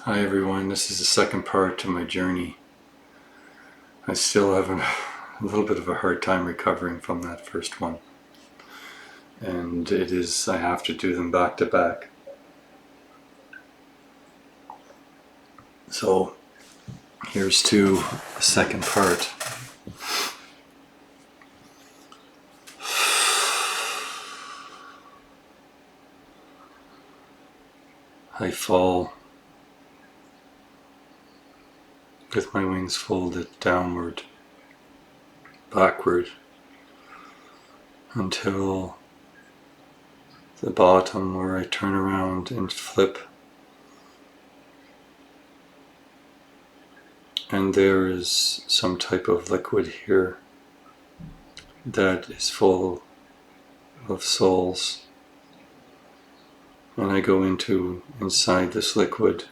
Hi everyone, this is the second part to my journey. I still have a little bit of a hard time recovering from that first one. And I have to do them back to back. So here's to the second part. I fall with my wings folded downward, backward, until the bottom where I turn around and flip. And there is some type of liquid here that is full of souls. And I go inside this liquid,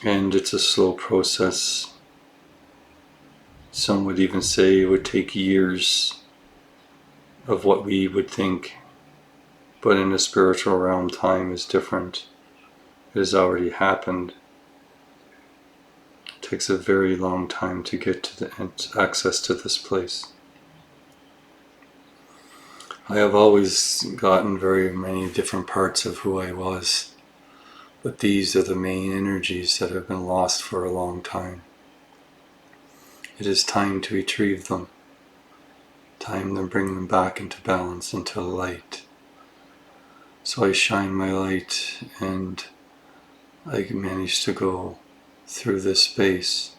and it's a slow process. Some would even say it would take years of what we would think, but in the spiritual realm, time is different. It has already happened. It takes a very long time to get to access to this place. I have always gotten very many different parts of who I was, but these are the main energies that have been lost for a long time. It is time to retrieve them, time to bring them back into balance, into light. So I shine my light, and I manage to go through this space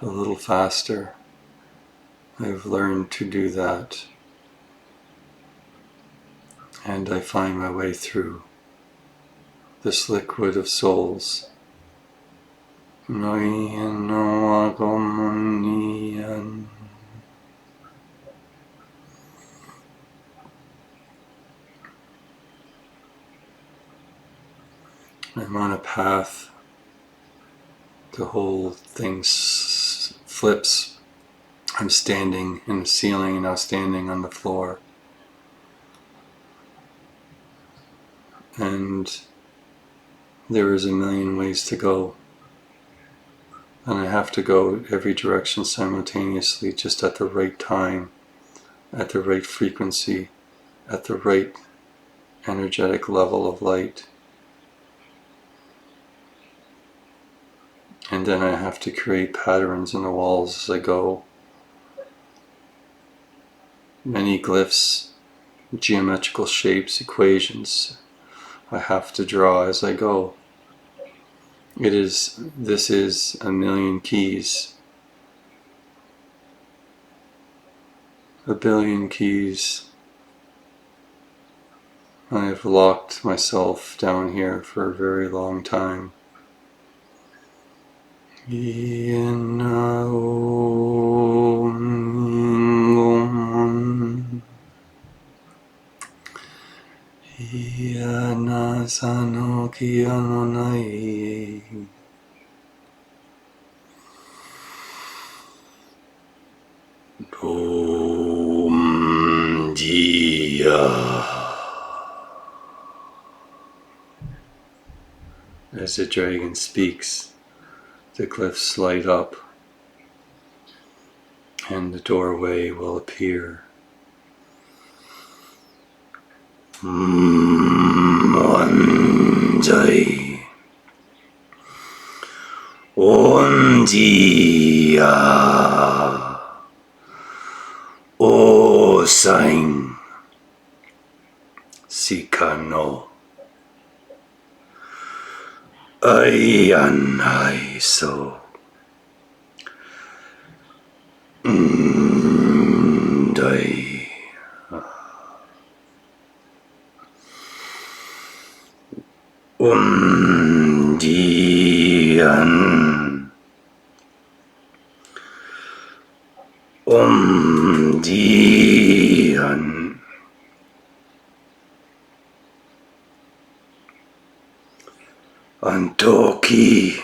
a little faster. I've learned to do that. And I find my way through this liquid of souls. I'm on a path. The whole thing flips. I'm standing in the ceiling and now standing on the floor. And there is a million ways to go. And I have to go every direction simultaneously, just at the right time, at the right frequency, at the right energetic level of light. And then I have to create patterns in the walls as I go. Many glyphs, geometrical shapes, equations I have to draw as I go. This is a million keys. A billion keys. I have locked myself down here for a very long time. As the dragon speaks, the glyphs light up, and the doorway will appear. Manjai Onjia Osain Sikano Ayanai so Dai Dian Dian Antoki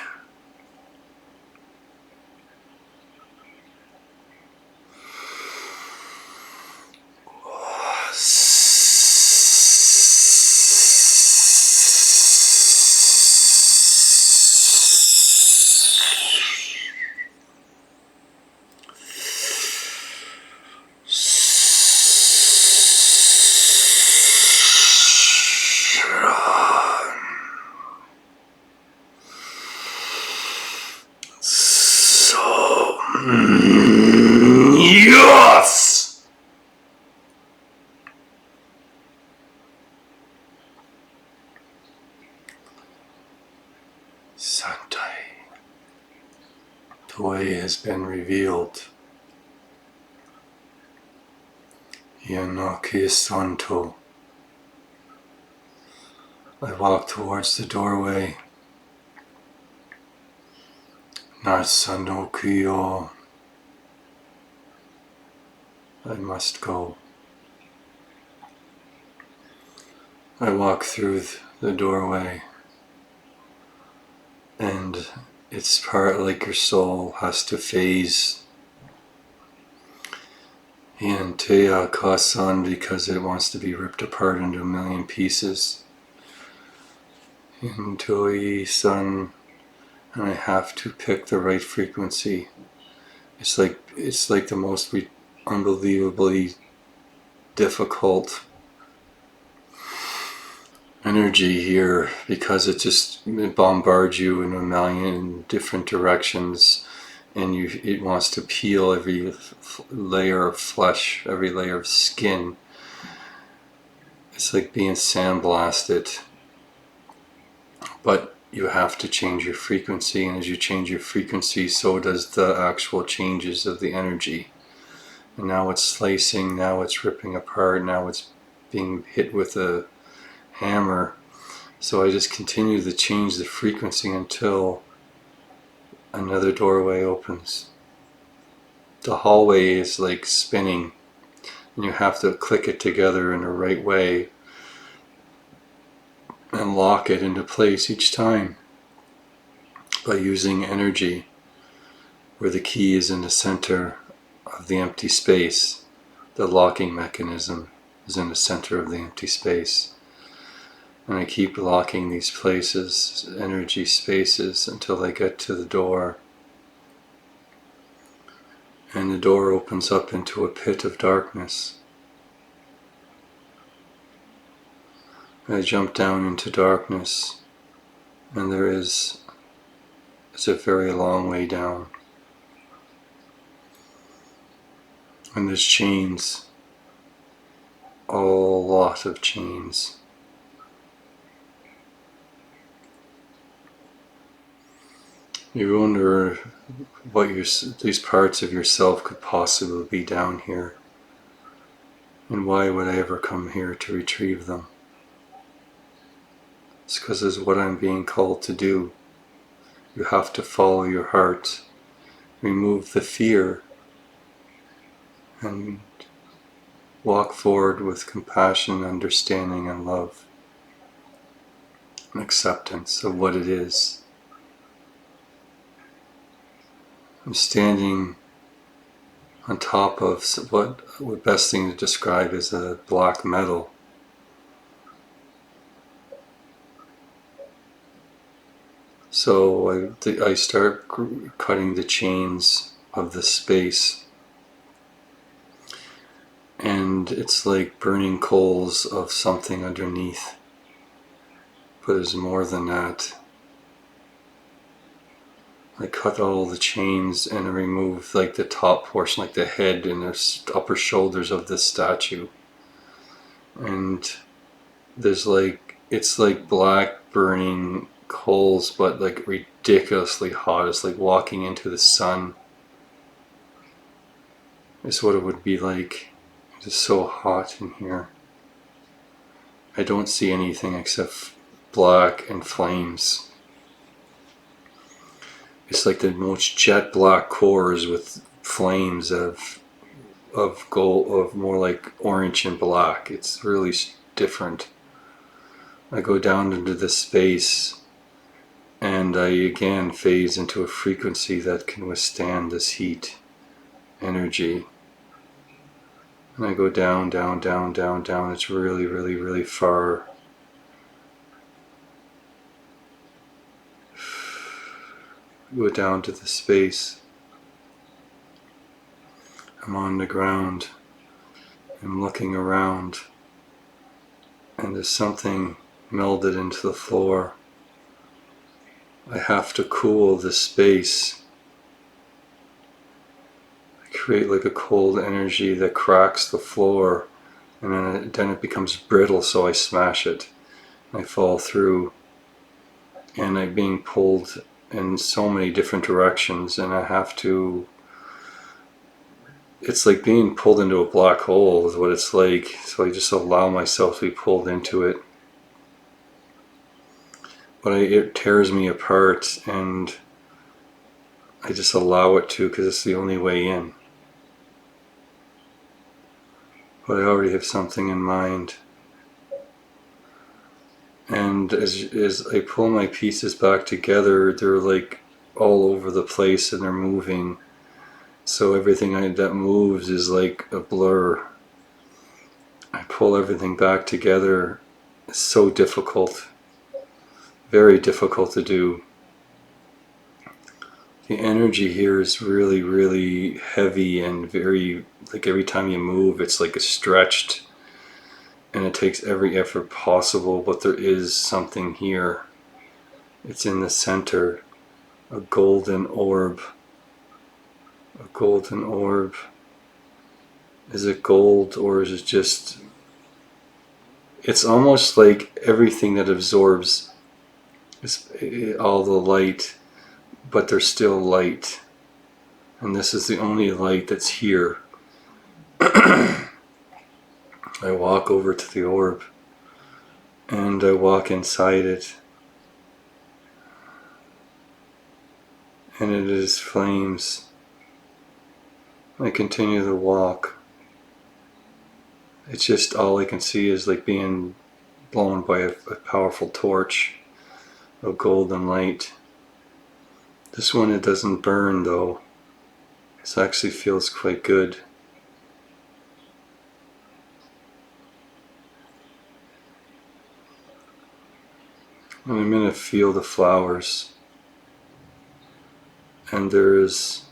Yes! Santai. The way has been revealed. Yanaki Santo. I walk towards the doorway. Narsanokuyo. I must go. I walk through the doorway, and it's part like your soul has to phase Yantea Kasan because it wants to be ripped apart into a million pieces. Intoi Sun, and I have to pick the right frequency. It's like the most unbelievably difficult energy here because it bombards you in a million different directions, and it wants to peel every layer of flesh, every layer of skin. It's like being sandblasted, but you have to change your frequency, and as you change your frequency, so does the actual changes of the energy. And now it's slicing, now it's ripping apart, now it's being hit with a hammer. So I just continue to change the frequency until another doorway opens. The hallway is like spinning, and you have to click it together in the right way and lock it into place each time by using energy, where the key is in the center of the empty space. The locking mechanism is in the center of the empty space. And I keep locking these places, energy spaces, until I get to the door. And the door opens up into a pit of darkness. I jump down into darkness, and it's a very long way down. And there's chains, a lot of chains. You wonder what these parts of yourself could possibly be down here, and why would I ever come here to retrieve them? It's because it's what I'm being called to do. You have to follow your heart, remove the fear, and walk forward with compassion, understanding, and love, and acceptance of what it is. I'm standing on top of what best thing to describe as a black metal. So I start cutting the chains of the space, and it's like burning coals of something underneath, but there's more than that. I cut all the chains and I remove like the top portion, like the head and the upper shoulders of this statue, and there's it's like black burning coals, but like ridiculously hot. It's like walking into the sun. It's what it would be like. It's so hot in here. I don't see anything except black and flames. It's like the most jet black cores with flames of gold, of more like orange and black. It's really different. I go down into this space, and I again phase into a frequency that can withstand this heat energy. And I go down, down, down, down, down. It's really, really, really far. go down to the space. I'm on the ground. I'm looking around. And there's something melded into the floor. I have to cool this space. I create like a cold energy that cracks the floor, and then it becomes brittle, so I smash it. I fall through, and I'm being pulled in so many different directions, and I have to... It's like being pulled into a black hole is what it's like, so I just allow myself to be pulled into it. But it tears me apart, and I just allow it to, because it's the only way in. But I already have something in mind. And as I pull my pieces back together, they're like all over the place and they're moving. So everything that moves is like a blur. I pull everything back together. It's so difficult. Very difficult to do. The energy here is really, really heavy and very, like every time you move, it's like it's stretched. And it takes every effort possible, but there is something here. It's in the center. A golden orb. A golden orb. Is it gold, or is it just... It's almost like everything that absorbs all the light, but there's still light. And this is the only light that's here. I walk over to the orb, and I walk inside it. And it is flames. I continue to walk. It's just all I can see is like being blown by a powerful torch of golden light. This one, it doesn't burn though. It actually feels quite good. And I'm in a field of flowers. And there is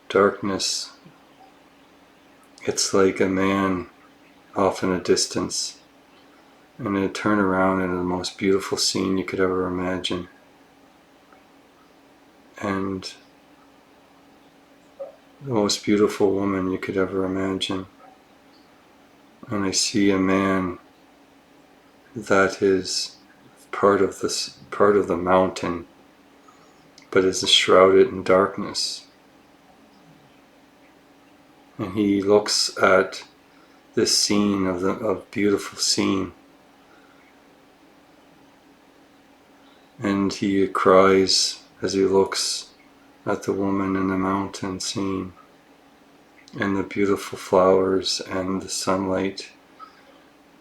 darkness. It's like a man off in a distance. And I turn around and the most beautiful scene you could ever imagine. And the most beautiful woman you could ever imagine. And I see a man that is part of the mountain, but is shrouded in darkness. And he looks at this scene of beautiful scene, and he cries as he looks at the woman in the mountain scene, and the beautiful flowers and the sunlight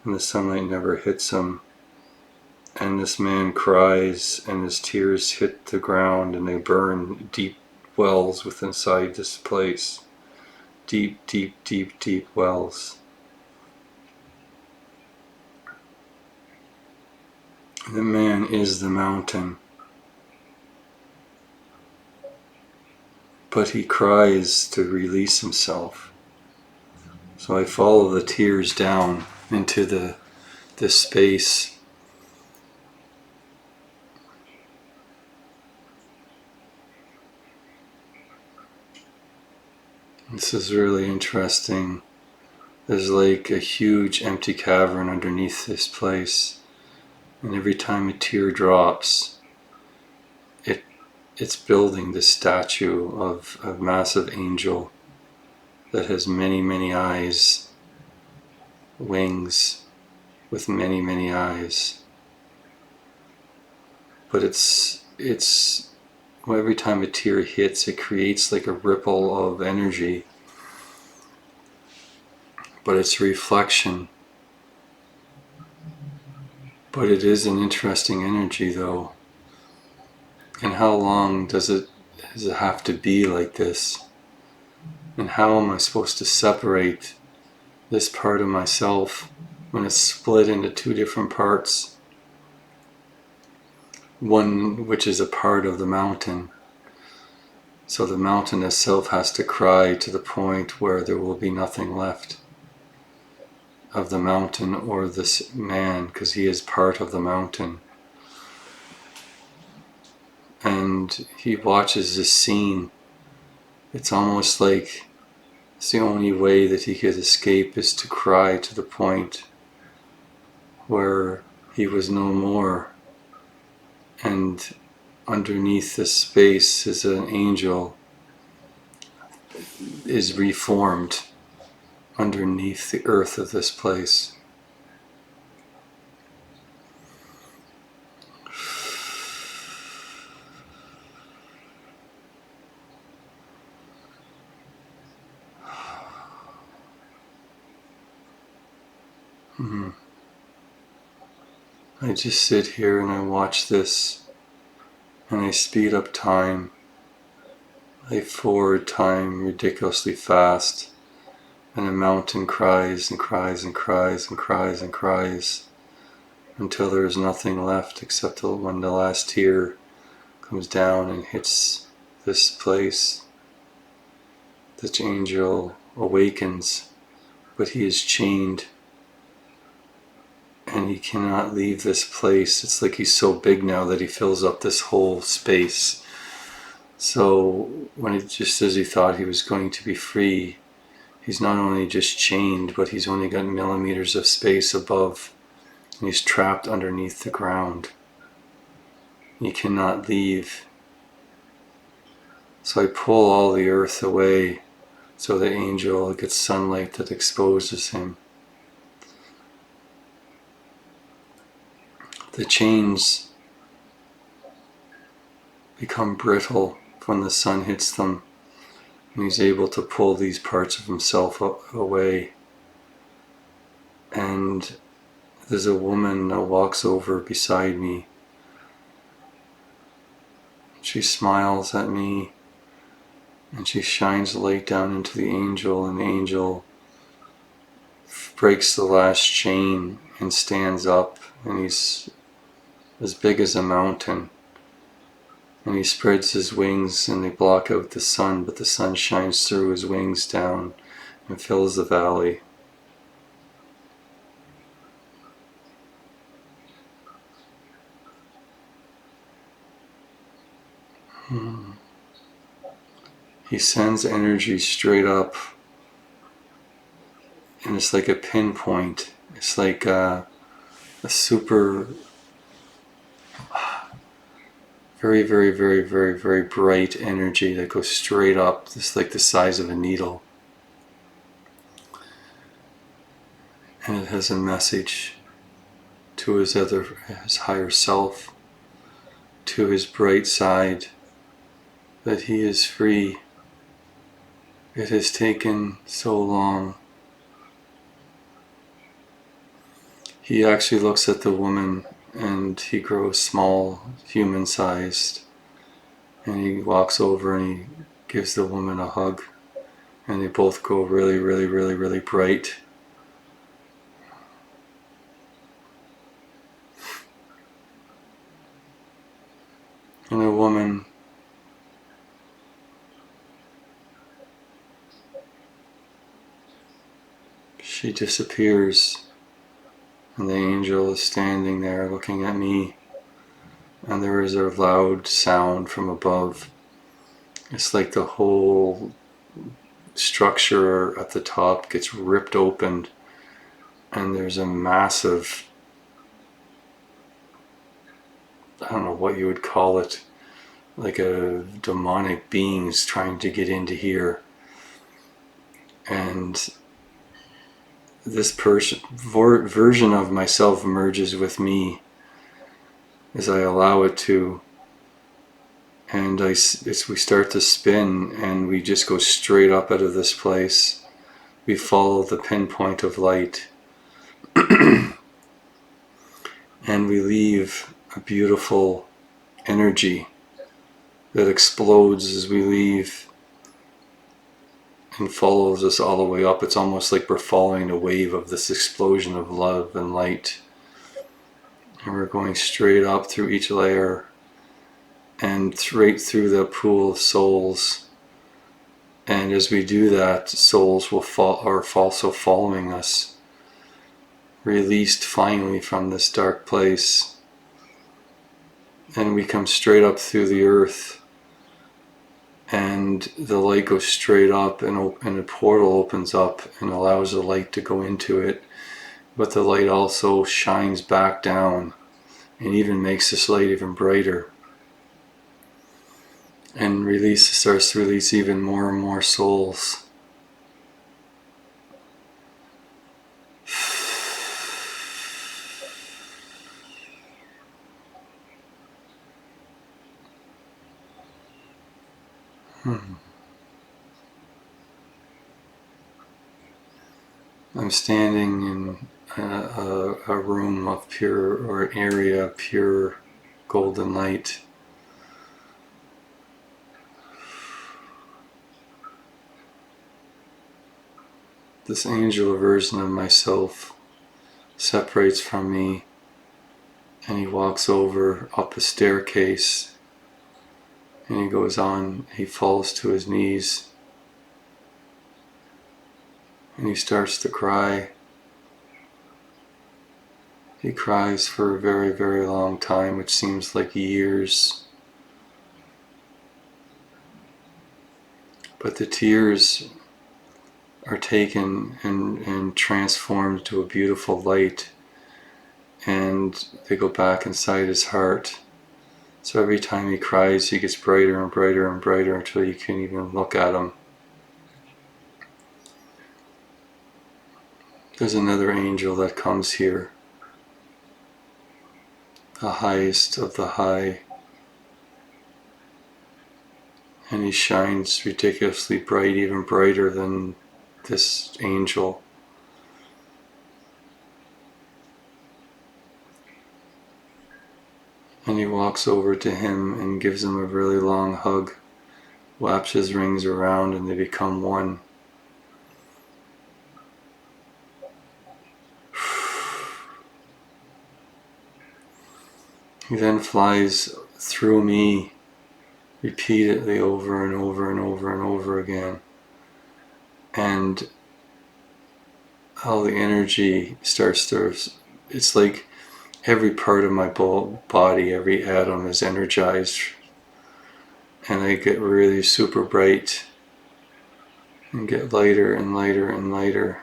never hits him. And this man cries, and his tears hit the ground, and they burn deep wells within inside this place. Deep, deep, deep, deep wells. The man is the mountain. But he cries to release himself. So I follow the tears down into this space. This is really interesting. There's like a huge empty cavern underneath this place, and every time a tear drops, it's building this statue of a massive angel that has many, many eyes, wings with many, many eyes. But well, every time a tear hits, it creates like a ripple of energy. But it's reflection. But it is an interesting energy though. And how long does it have to be like this? And how am I supposed to separate this part of myself when it's split into two different parts? one which is a part of the mountain. So the mountain itself has to cry to the point where there will be nothing left of the mountain or this man, because he is part of the mountain. And he watches this scene. It's almost like it's the only way that he could escape is to cry to the point where he was no more. And underneath this space is an angel, is reformed underneath the earth of this place. I just sit here and I watch this, and I speed up time. I forward time ridiculously fast, and the mountain cries and cries and cries and cries and cries until there is nothing left except when the last tear comes down and hits this place. The angel awakens, but he is chained and he cannot leave this place. It's like he's so big now that he fills up this whole space. So just as he thought he was going to be free, he's not only just chained, but he's only got millimeters of space above, and he's trapped underneath the ground. He cannot leave. So I pull all the earth away so the angel gets sunlight that exposes him. The chains become brittle when the sun hits them, and he's able to pull these parts of himself away. And there's a woman that walks over beside me. She smiles at me, and she shines light down into the angel, and the angel breaks the last chain and stands up, and he's as big as a mountain. And he spreads his wings and they block out the sun, but the sun shines through his wings down and fills the valley. He sends energy straight up, and it's like a pinpoint. It's like a super very, very, very, very, very bright energy that goes straight up. It's like the size of a needle. And it has a message to his higher self, to his bright side, that he is free. It has taken so long. He actually looks at the woman and he grows small, human-sized, and he walks over and he gives the woman a hug, and they both go really, really, really, really bright. And the woman she disappears. And the angel is standing there looking at me, and there is a loud sound from above. It's like the whole structure at the top gets ripped open, and there's a massive, I don't know what you would call it, like a demonic beings trying to get into here. And this version of myself merges with me as I allow it to, and we start to spin, and we just go straight up out of this place. We follow the pinpoint of light, and we leave a beautiful energy that explodes as we leave and follows us all the way up. It's almost like we're following a wave of this explosion of love and light. And we're going straight up through each layer and right through the pool of souls. And as we do that, souls are also following us, released finally from this dark place. And we come straight up through the earth, and the light goes straight up, and a portal opens up and allows the light to go into it. But the light also shines back down and even makes this light even brighter. And starts to release even more and more souls. I'm standing in a room of pure, or an area of pure golden light. This angel version of myself separates from me, and he walks over up a staircase, and he goes on, he falls to his knees, and he starts to cry. He cries for a very, very long time, which seems like years. But the tears are taken and transformed to a beautiful light, and they go back inside his heart. So every time he cries, he gets brighter and brighter and brighter until you can't even look at him. There's another angel that comes here, the highest of the high, and he shines ridiculously bright, even brighter than this angel. And he walks over to him and gives him a really long hug, wraps his rings around, and they become one. He then flies through me repeatedly over and over and over and over again. And all the energy starts to, it's like every part of my body, every atom is energized. And I get really super bright and get lighter and lighter and lighter.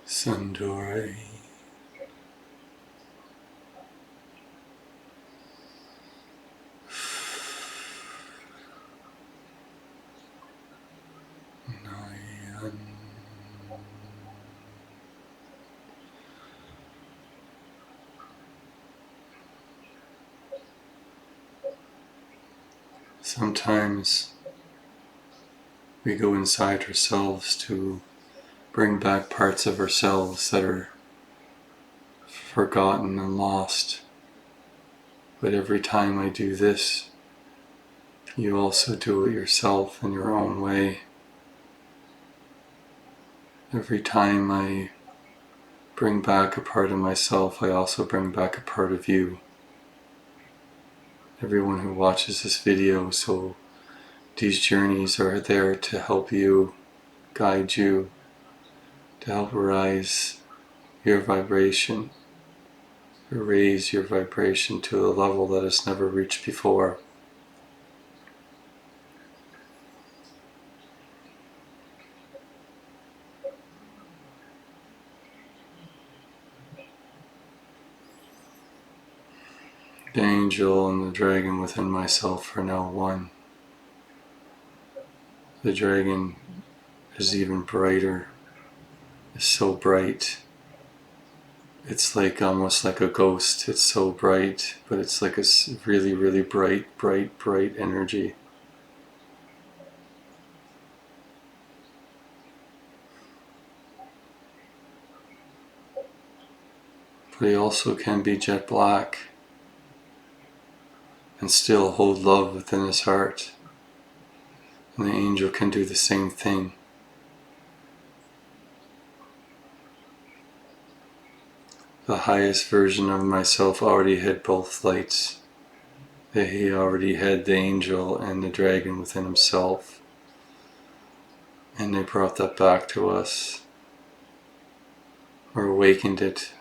Sundari. Nayan. Sometimes we go inside ourselves to bring back parts of ourselves that are forgotten and lost. But every time I do this, you also do it yourself in your own way. Every time I bring back a part of myself, I also bring back a part of you. Everyone who watches this video, so these journeys are there to help you, guide you, to help rise your vibration, raise your vibration to a level that it's never reached before. The angel and the dragon within myself are now one. The dragon is even brighter. It's so bright. It's like almost like a ghost. It's so bright, but it's like a really, really bright, bright, bright energy. But he also can be jet black and still hold love within his heart. And the angel can do the same thing. The highest version of myself already had both lights. He already had the angel and the dragon within himself. And they brought that back to us, or awakened it.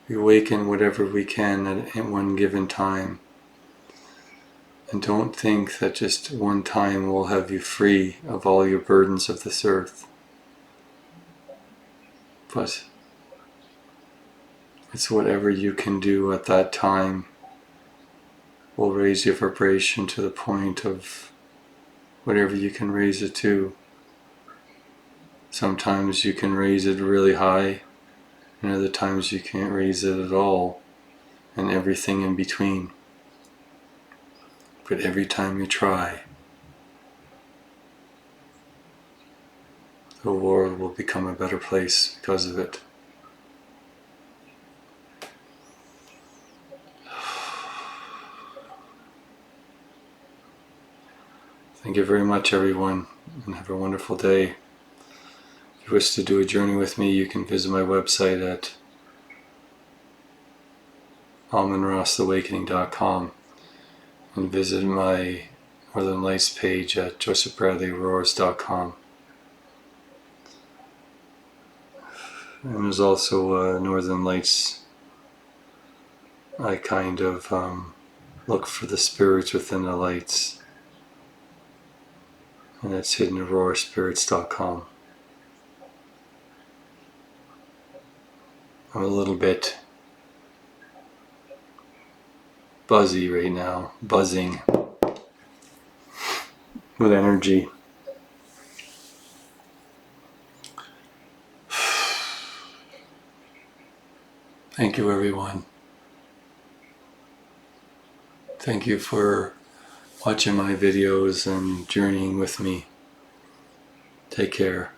We awaken whatever we can at one given time. And don't think that just one time will have you free of all your burdens of this earth. But it's whatever you can do at that time will raise your vibration to the point of whatever you can raise it to. Sometimes you can raise it really high, and other times you can't raise it at all, and everything in between. But every time you try, the world will become a better place because of it. Thank you very much, everyone, and have a wonderful day. If you wish to do a journey with me, you can visit my website at almondrostawakening.com and visit my Northern Lights page at josephbradleyauroras.com. And there's also Northern Lights. I kind of look for the spirits within the lights, and that's hiddenaurora.spirits.com. I'm a little bit buzzy right now, buzzing with energy. Thank you, everyone. Thank you for watching my videos and journeying with me. Take care.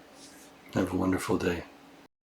Have a wonderful day.